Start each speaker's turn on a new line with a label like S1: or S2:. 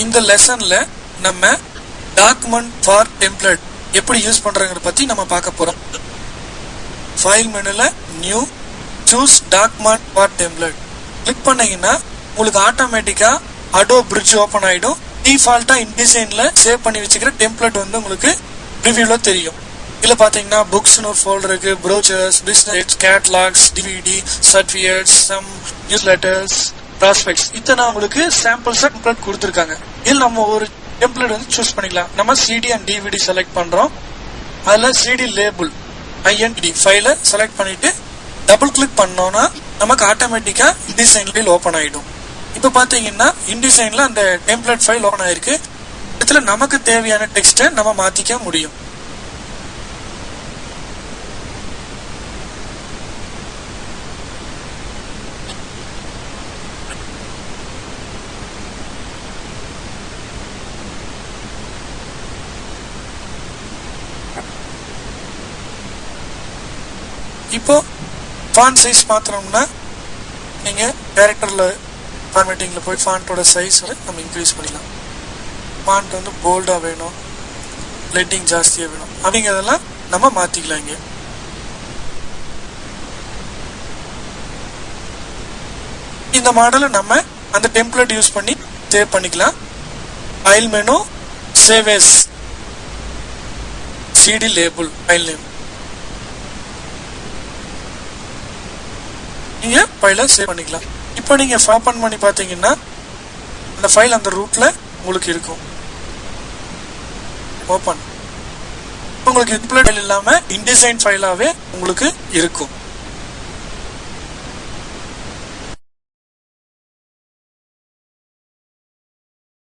S1: இந்த லெசன்ல நம்ம டாக்குமெண்ட் ஃபார் டெம்ப்ளேட் எப்படி யூஸ் பண்றதுங்கறத பத்தி நம்ம பார்க்க போறோம். ஃபைல் மெனுல new choose document for template click பண்ணீங்கன்னா உங்களுக்கு ஆட்டோமேட்டிக்கா Adobe Bridge ஓபன் ஆயிடும். டிஃபால்ட்டா InDesignல சேவ் பண்ணி வச்சுக்கிற டெம்ப்ளேட் வந்து உங்களுக்கு ரிவ்யூல தெரியும். இதுல பாத்தீங்கன்னா புக்ஸ்னு ஒரு ஃபோல்டர் இருக்கு, brochures, business, catalogues, DVD, certificates, some newsletters, prospects இத்தனை உங்களுக்கு சாம்பிள்ஸ் டெம்ப்ளேட் கொடுத்துருக்காங்க. இதில் நம்ம ஒரு டெம்ப்ளேட் வந்து சூஸ் பண்ணிக்கலாம். நம்ம CD and DVD செலக்ட் பண்றோம். அதுல CD லேபிள் IND ஃபைலை செலக்ட் பண்ணிட்டு டபுள் கிளிக் பண்ணோம்னா நமக்கு ஆட்டோமேட்டிக்கா InDesign ஃபைல் ஓபன் ஆயிடும். இப்ப பாத்தீங்கன்னா InDesignல அந்த டெம்ப்ளேட் ஃபைல் ஓபன் ஆயிருக்கு. இதுல நமக்கு தேவையான டெக்ஸ்ட்டை நம்ம மாத்திக்க முடியும். இப்போ ஃபாண்ட் சைஸ் மாத்தணும்னா நீங்க டைரக்டர்ல ஃபார்மேட்டிங்ல போய் ஃபாண்டோட சைஸ் நம்ம இன்க்ரீஸ் பண்ணிக்கலாம். ஃபாண்ட் வந்து போல்டா வேணும், லெட்டிங் ஜாஸ்தியா வேணும் அப்படிங்கறதெல்லாம் நம்ம மாத்திக்கலாம். இங்க இந்த மாடலை நம்ம அந்த டெம்ப்ளேட் யூஸ் பண்ணி சேவ் பண்ணிக்கலாம். File menu, save as CD label file name நீங்க ஃபைலை சேவ் பண்ணிக்கலாம். இப்போ நீங்க ஓபன் பண்ணி பாத்தீங்கன்னா அந்த ஃபைல் அந்த ரூட்ல உங்களுக்கு இருக்கும். ஓபன் உங்களுக்கு டெம்ப்ளேட் இல்லாம InDesign ஃபைலாவே உங்களுக்கு இருக்கும்.